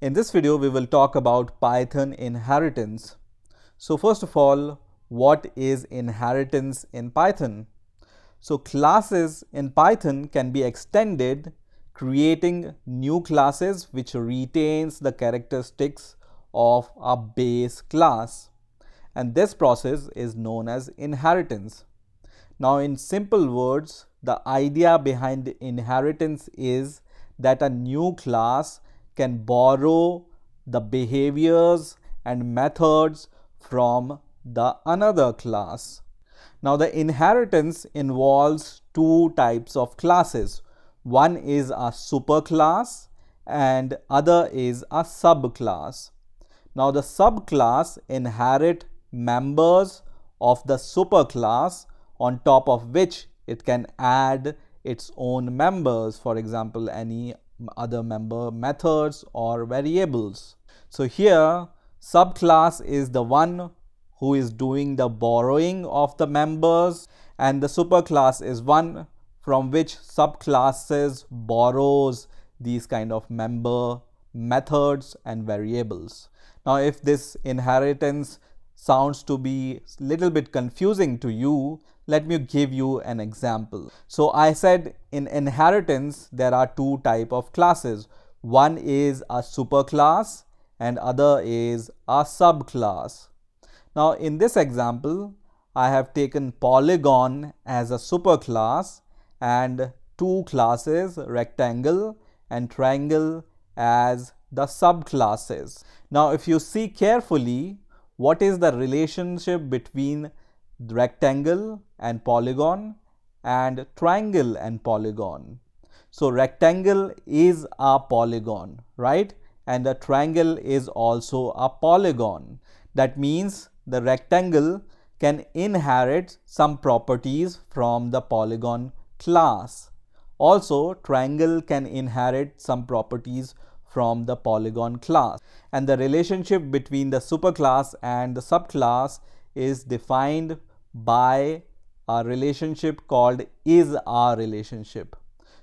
In this video, we will talk about Python inheritance. So first of all, what is inheritance in Python? So classes in Python can be extended, creating new classes which retains the characteristics of a base class. And this process is known as inheritance. Now, in simple words, the idea behind inheritance is that a new class can borrow the behaviors and methods from the another class. Now, the inheritance involves two types of classes. One is a superclass and other is a subclass. Now, the subclass inherit members of the superclass, on top of which it can add its own members, for example, any other member methods or variables. So here, subclass is the one who is doing the borrowing of the members, and the superclass is one from which subclasses borrows these kind of member methods and variables. Now, if this inheritance sounds to be a little bit confusing to you, let me give you an example. So I said in inheritance there are two types of classes. One is a superclass and other is a subclass. Now in this example, I have taken polygon as a superclass and two classes, rectangle and triangle, as the subclasses. Now if you see carefully, what is the relationship between rectangle and polygon and triangle and polygon? So rectangle is a polygon, right? And the triangle is also a polygon. That means the rectangle can inherit some properties from the polygon class. Also, triangle can inherit some properties from the polygon class. And the relationship between the superclass and the subclass is defined by a relationship called is-are relationship.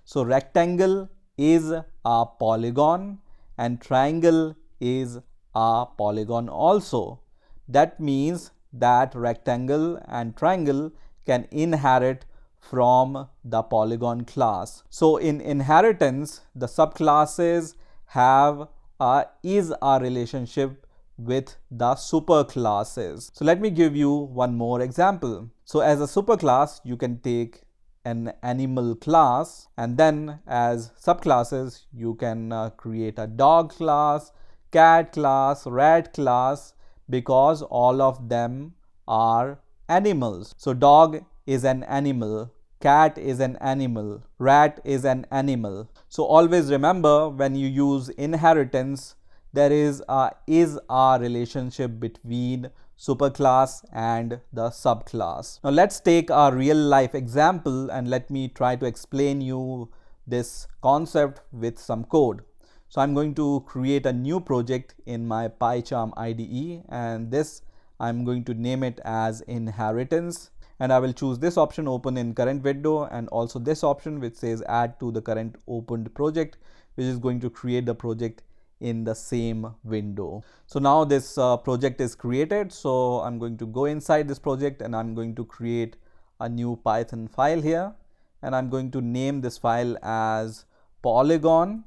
So rectangle is a polygon and triangle is a polygon also. That means that rectangle and triangle can inherit from the polygon class. So in inheritance, the subclasses have a is-are relationship with the superclasses. So let me give you one more example. So as a superclass, you can take an animal class, and then as subclasses, you can create a dog class, cat class, rat class, because all of them are animals. So dog is an animal, cat is an animal, rat is an animal. So always remember, when you use inheritance, there is a is-are relationship between superclass and the subclass. Now let's take a real life example and let me try to explain you this concept with some code. So I'm going to create a new project in my PyCharm IDE, and this I'm going to name it as inheritance, and I will choose this option, open in current window, and also this option which says add to the current opened project, which is going to create the project in the same window. So now this project is created. So I'm going to go inside this project and I'm going to create a new Python file here, and I'm going to name this file as polygon,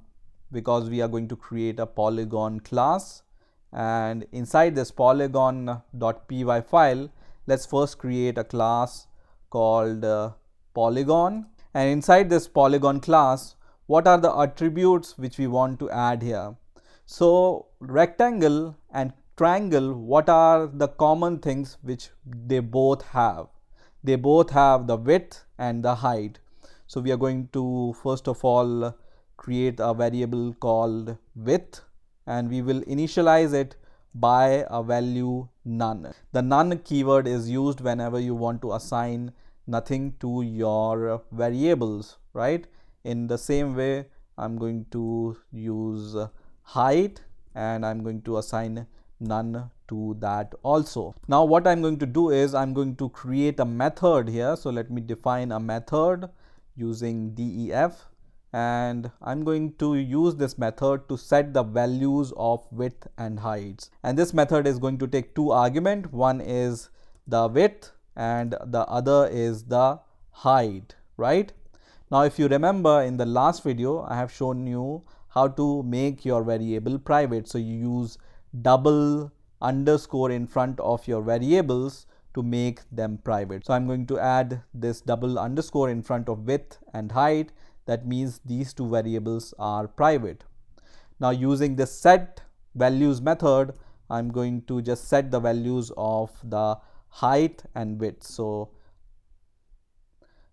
because we are going to create a polygon class. And inside this polygon.py file, let's first create a class called polygon. And inside this polygon class, what are the attributes which we want to add here? So rectangle and triangle, what are the common things which they both have? They both have the width and the height. So we are going to first of all create a variable called width, and we will initialize it by a value none. The none keyword is used whenever you want to assign nothing to your variables, right? In the same way, I'm going to use height and I'm going to assign none to that also. Now what I'm going to do is I'm going to create a method here. So let me define a method using def, and I'm going to use this method to set the values of width and heights. And this method is going to take two arguments. One is the width and the other is the height, right? Now, if you remember in the last video, I have shown you how to make your variable private. So you use double underscore in front of your variables to make them private. So I'm going to add this double underscore in front of width and height. That means these two variables are private. Now, using the set values method, I'm going to just set the values of the height and width. So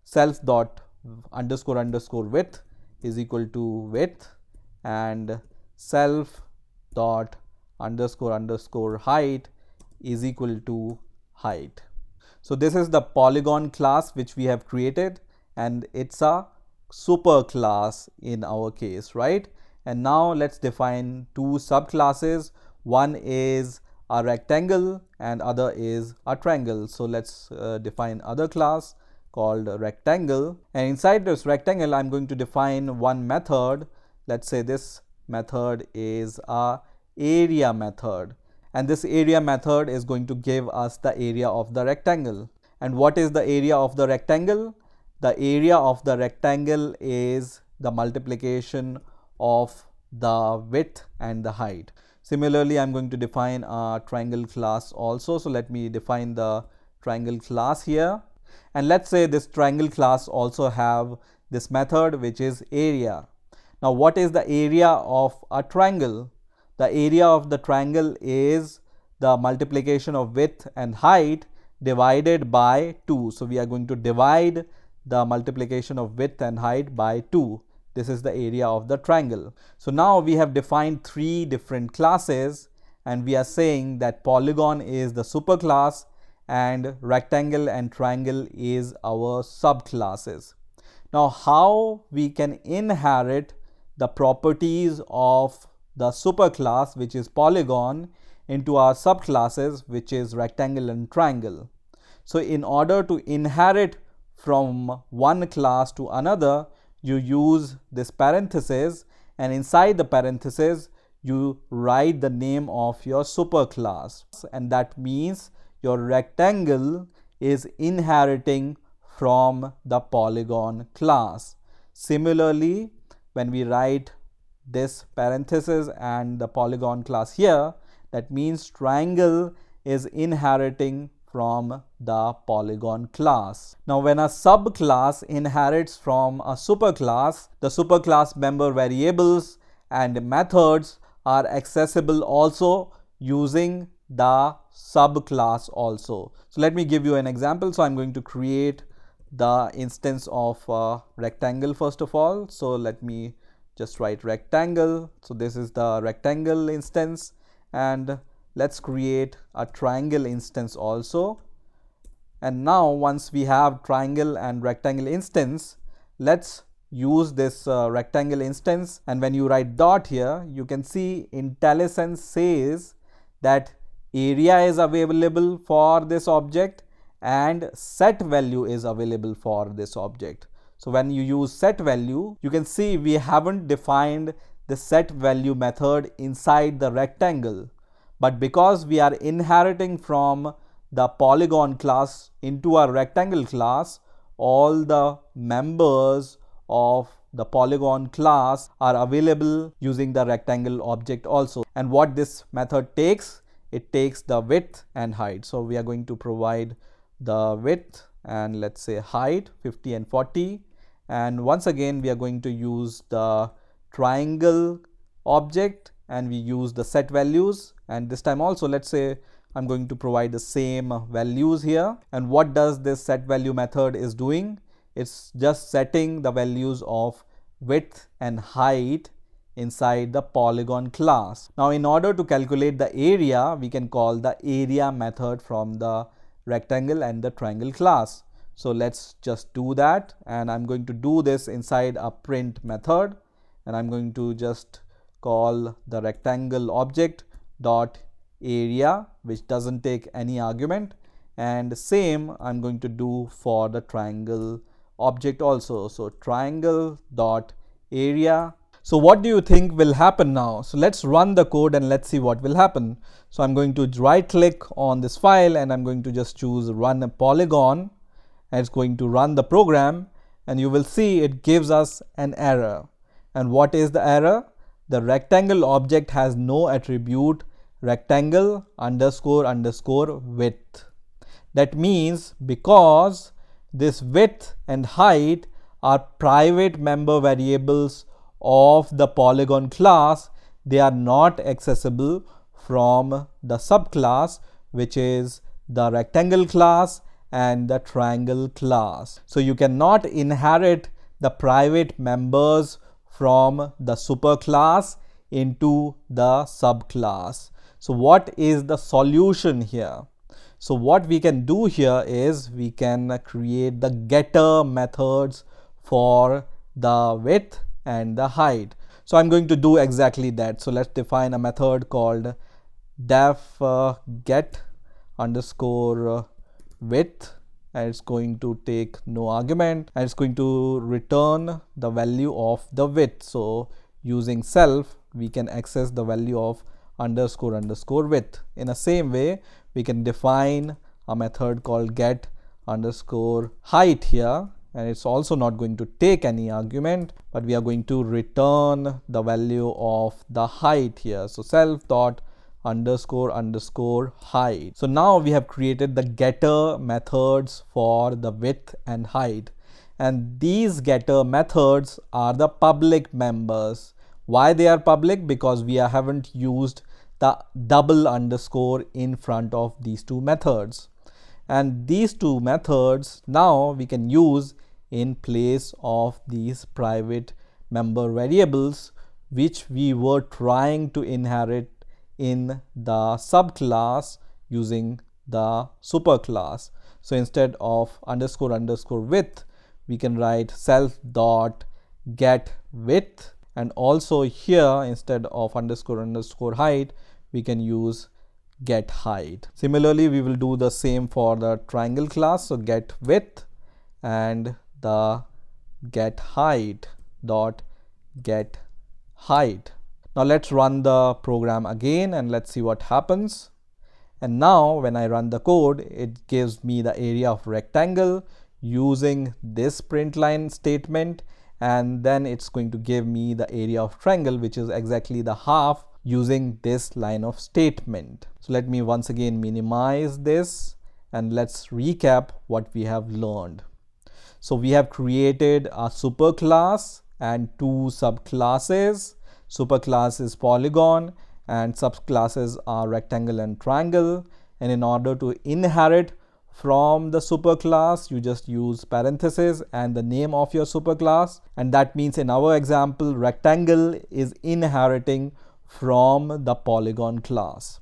self dot underscore underscore width is equal to width, and self dot underscore underscore height is equal to height. So this is the polygon class which we have created, and it's a super class in our case, right? And now let's define two subclasses. One is a rectangle and other is a triangle. So let's define other class called rectangle, and inside this rectangle I'm going to define one method. Let's say this method is a area method, and this area method is going to give us the area of the rectangle. And what is the area of the rectangle? The area of the rectangle is the multiplication of the width and the height. Similarly, I'm going to define a triangle class also. So let me define the triangle class here. And let's say this triangle class also have this method which is area. Now, what is the area of a triangle? The area of the triangle is the multiplication of width and height divided by 2. So we are going to divide the multiplication of width and height by 2. This is the area of the triangle. So now we have defined three different classes, and we are saying that polygon is the superclass and rectangle and triangle is our subclasses. Now, how we can inherit the properties of the superclass, which is polygon, into our subclasses, which is rectangle and triangle. So in order to inherit from one class to another, you use this parenthesis, and inside the parenthesis you write the name of your superclass, and that means your rectangle is inheriting from the polygon class. Similarly, when we write this parenthesis and the polygon class here, that means triangle is inheriting from the polygon class. Now, when a subclass inherits from a superclass, the superclass member variables and methods are accessible also using the subclass also. So let me give you an example. So I'm going to create the instance of rectangle first of all. So let me just write rectangle. So this is the rectangle instance, and let's create a triangle instance also. And now once we have triangle and rectangle instance, let's use this rectangle instance, and when you write dot here, you can see IntelliSense says that area is available for this object and set value is available for this object. So when you use set value, you can see we haven't defined the set value method inside the rectangle, but because we are inheriting from the polygon class into a rectangle class, all the members of the polygon class are available using the rectangle object also. And what this method takes, it takes the width and height. So we are going to provide the width and let's say height 50 and 40, and once again we are going to use the triangle object and we use the set values, and this time also let's say I'm going to provide the same values here. And what does this set value method is doing? It's just setting the values of width and height inside the polygon class. Now in order to calculate the area, we can call the area method from the rectangle and the triangle class. So let's just do that, and I'm going to do this inside a print method, and I'm going to just call the rectangle object dot area, which doesn't take any argument, and same I'm going to do for the triangle object also. So triangle dot area. So what do you think will happen now? So let's run the code and let's see what will happen. So I'm going to right click on this file and I'm going to just choose run a polygon, and it's going to run the program, and you will see it gives us an error. And what is the error? The rectangle object has no attribute rectangle underscore underscore width. That means because this width and height are private member variables of the polygon class, they are not accessible from the subclass, which is the rectangle class and the triangle class. So you cannot inherit the private members from the superclass into the subclass. So what is the solution here? So what we can do here is we can create the getter methods for the width and the height. So I'm going to do exactly that. So let's define a method called def get underscore width, and it's going to take no argument, and it's going to return the value of the width. So using self, we can access the value of underscore underscore width. In the same way, we can define a method called get underscore height here, and it's also not going to take any argument, but we are going to return the value of the height here. So self dot underscore underscore height. So now we have created the getter methods for the width and height, and these getter methods are the public members. Why they are public? Because we haven't used the double underscore in front of these two methods, and these two methods now we can use in place of these private member variables which we were trying to inherit in the subclass using the superclass. So instead of underscore underscore width, we can write self dot get width, and also here instead of underscore underscore height, we can use get height. Similarly, we will do the same for the triangle class. So get width and the get height dot get height. Now let's run the program again and let's see what happens. And now when I run the code, it gives me the area of rectangle using this print line statement, and then it's going to give me the area of triangle, which is exactly the half, using this line of statement. So let me once again minimize this and let's recap what we have learned. So we have created a superclass and two subclasses. Superclass is polygon and subclasses are rectangle and triangle. And in order to inherit from the superclass, you just use parentheses and the name of your superclass. And that means in our example, rectangle is inheriting from the polygon class.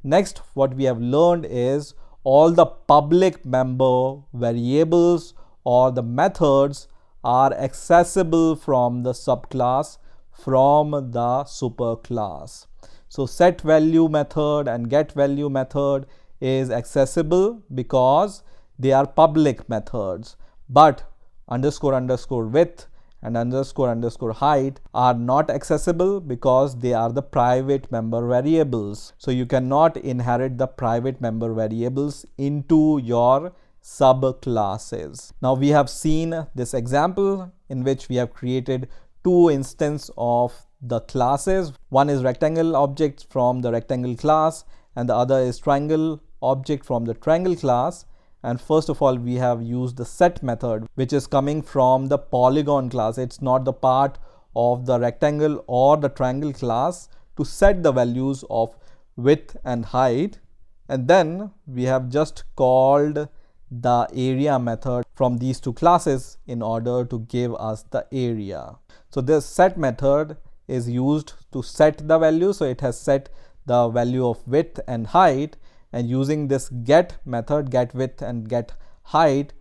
Next, what we have learned is all the public member variables or the methods are accessible from the subclass from the superclass. So set value method and get value method is accessible because they are public methods, but underscore underscore width and underscore underscore height are not accessible because they are the private member variables. So you cannot inherit the private member variables into your subclasses. Now we have seen this example in which we have created two instances of the classes. One is rectangle object from the rectangle class and the other is triangle object from the triangle class. And first of all, we have used the set method, which is coming from the polygon class. It's not the part of the rectangle or the triangle class, to set the values of width and height. And then we have just called the area method from these two classes in order to give us the area. So this set method is used to set the value. So it has set the value of width and height, and using this get method, get width and get height,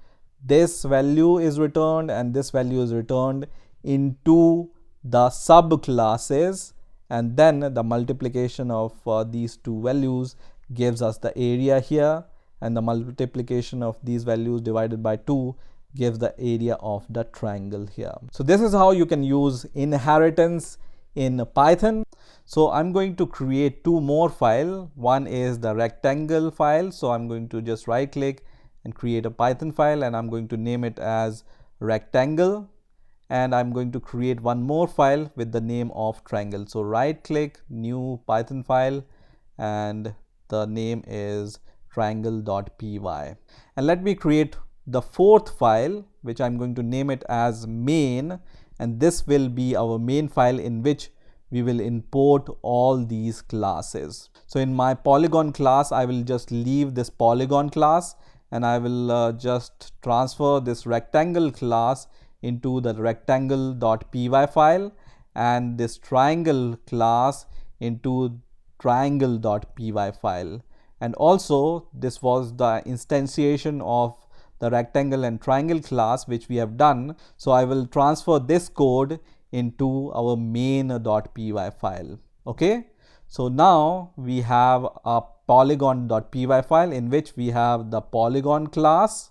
this value is returned and this value is returned into the subclasses, and then the multiplication of these two values gives us the area here, and the multiplication of these values divided by 2 gives the area of the triangle here. So this is how you can use inheritance in Python. So I'm going to create two more files. One is the rectangle file. So I'm going to just right click and create a Python file, and I'm going to name it as rectangle. And I'm going to create one more file with the name of triangle. So right click, new Python file, and the name is triangle.py. And let me create the fourth file, which I'm going to name it as main, and this will be our main file in which we will import all these classes. So in my polygon class, I will just leave this polygon class, and I will just transfer this rectangle class into the rectangle.py file, and this triangle class into triangle.py file. And also this was the instantiation of the rectangle and triangle class which we have done. So I will transfer this code into our main.py file. Okay, so now we have a polygon.py file in which we have the polygon class,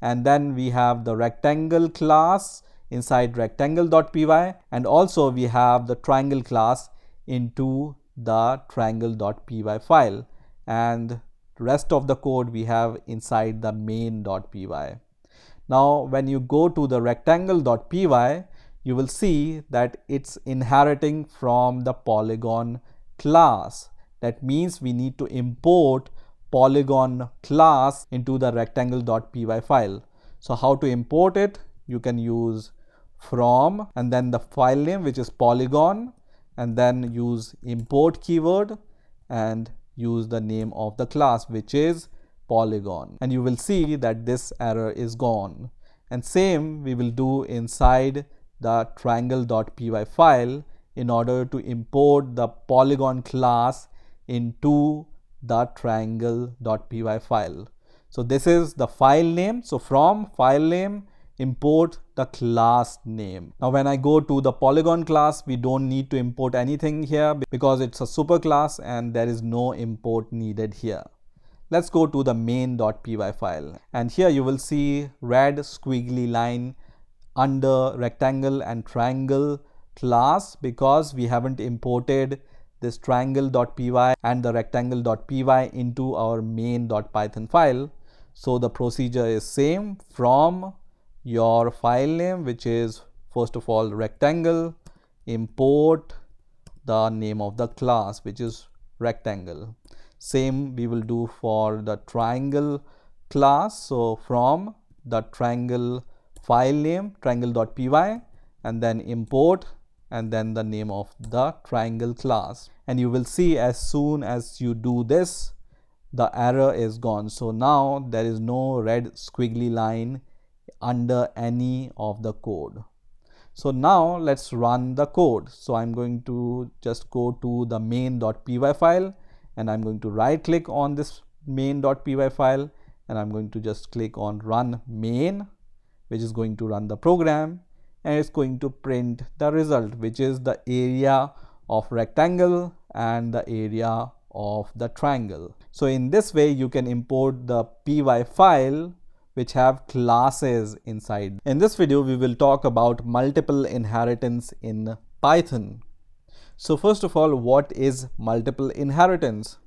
and then we have the rectangle class inside rectangle.py, and also we have the triangle class into the triangle.py file, and rest of the code we have inside the main.py. Now when you go to the rectangle.py, you will see that it's inheriting from the polygon class. That means we need to import polygon class into the rectangle.py file. So how to import it? You can use from and then the file name, which is polygon, and then use import keyword and use the name of the class, which is polygon, and you will see that this error is gone. And same we will do inside the triangle.py file in order to import the polygon class into the triangle.py file. So this is the file name. So from file name, import the class name. Now when I go to the polygon class, we don't need to import anything here because it's a super class and there is no import needed here. Let's go to the main.py file, and here you will see red squiggly line under rectangle and triangle class because we haven't imported this triangle.py and the rectangle.py into our main.python file. So the procedure is same. From your file name, which is first of all rectangle, import the name of the class, which is rectangle. Same we will do for the triangle class. So from the triangle file name, triangle.py, and then import and then the name of the triangle class. And you will see as soon as you do this, the error is gone. So now there is no red squiggly line under any of the code. So now let's run the code. So I'm going to just go to the main.py file, and I'm going to right click on this main.py file, and I'm going to just click on run main, which is going to run the program, and it's going to print the result, which is the area of rectangle and the area of the triangle. So in this way you can import the py file which have classes inside. In this video we will talk about multiple inheritance in Python. So first of all, what is multiple inheritance?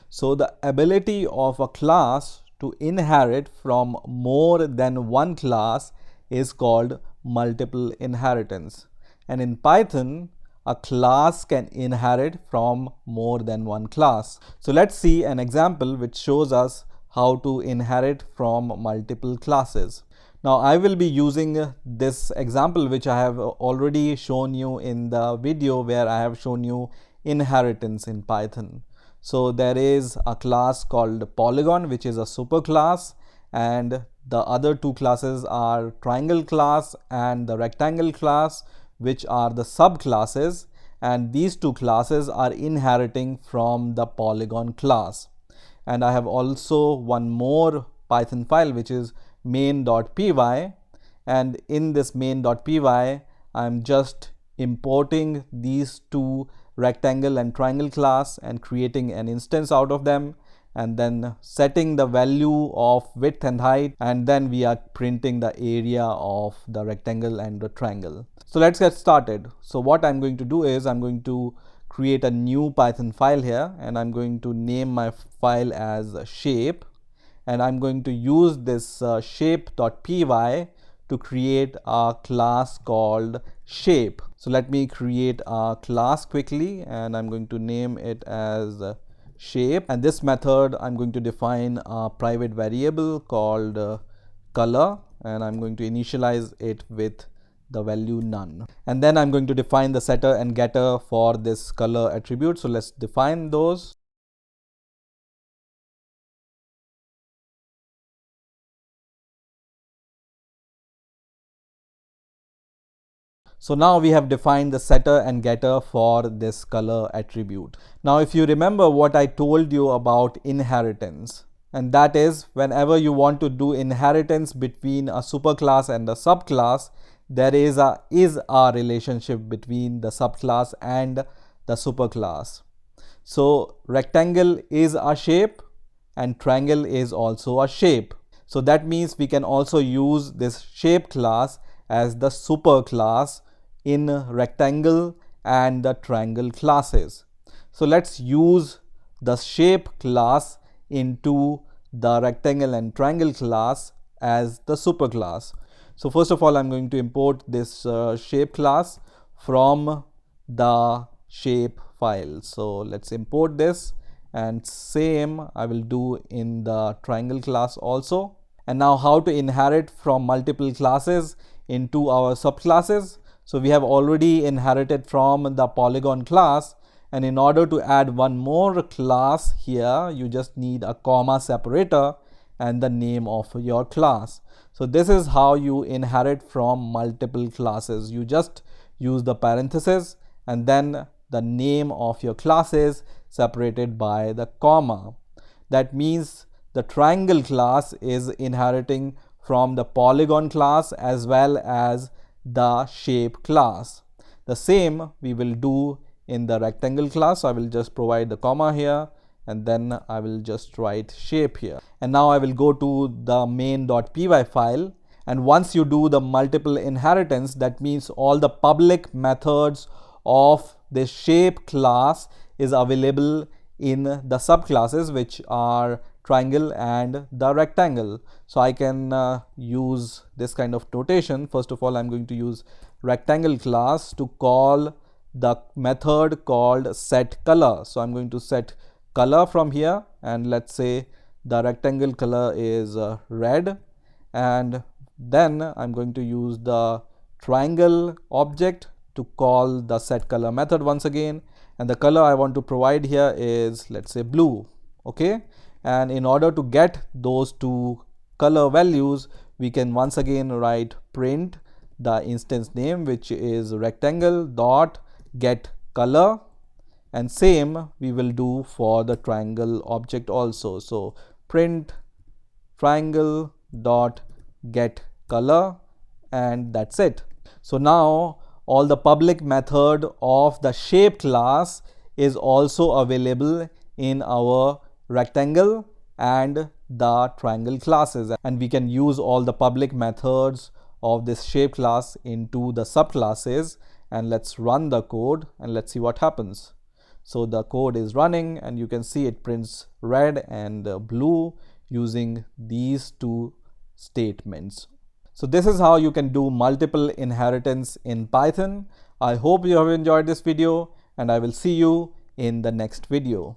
So the ability of a class to inherit from more than one class is called multiple inheritance. And in Python, a class can inherit from more than one class. So let's see an example which shows us how to inherit from multiple classes. Now I will be using this example which I have already shown you in the video where I have shown you inheritance in Python. So there is a class called polygon, which is a superclass, and the other two classes are triangle class and the rectangle class, which are the subclasses, and these two classes are inheriting from the polygon class. And I have also one more Python file which is main.py, and in this main.py I'm just importing these two rectangle and triangle class and creating an instance out of them, and then setting the value of width and height, and then we are printing the area of the rectangle and the triangle. So let's get started. So what I'm going to do is I'm going to create a new Python file here, and I'm going to name my file as shape, and I'm going to use this shape.py to create a class called shape. So let me create a class quickly, and I'm going to name it as shape, and this method I'm going to define a private variable called color, and I'm going to initialize it with the value none, and then I'm going to define the setter and getter for this color attribute. So let's define those. So now we have defined the setter and getter for this color attribute. Now if you remember what I told you about inheritance, and that is whenever you want to do inheritance between a superclass and a subclass, there is a relationship between the subclass and the superclass. So rectangle is a shape and triangle is also a shape. So that means we can also use this shape class as the superclass in rectangle and the triangle classes. So let's use the shape class into the rectangle and triangle class as the superclass. So first of all, I'm going to import this shape class from the shape file. So let's import this, and same I will do in the triangle class also. And now how to inherit from multiple classes into our subclasses. So we have already inherited from the polygon class, and in order to add one more class here, you just need a comma separator and the name of your class. So this is how you inherit from multiple classes. You just use the parenthesis and then the name of your classes separated by the comma. That means the triangle class is inheriting from the polygon class as well as the shape class. The same we will do in the rectangle class. So I will just provide the comma here, and then I will just write shape here. And now I will go to the main.py file, and once you do the multiple inheritance, that means all the public methods of this shape class is available in the subclasses, which are triangle and the rectangle. So I can use this kind of notation. First of all, I'm going to use rectangle class to call the method called setColor. So I'm going to set color from here, and let's say the rectangle color is red, and then I'm going to use the triangle object to call the setColor method once again, and the color I want to provide here is, let's say, blue. Okay, and in order to get those two color values, we can once again write print the instance name, which is rectangle dot get color, and same we will do for the triangle object also. So print triangle dot get color, and that's it. So now all the public method of the shape class is also available in our rectangle and the triangle classes, and we can use all the public methods of this shape class into the subclasses. And let's run the code and let's see what happens. So the code is running, and you can see it prints red and blue using these two statements. So this is how you can do multiple inheritance in Python. I hope you have enjoyed this video, and I will see you in the next video.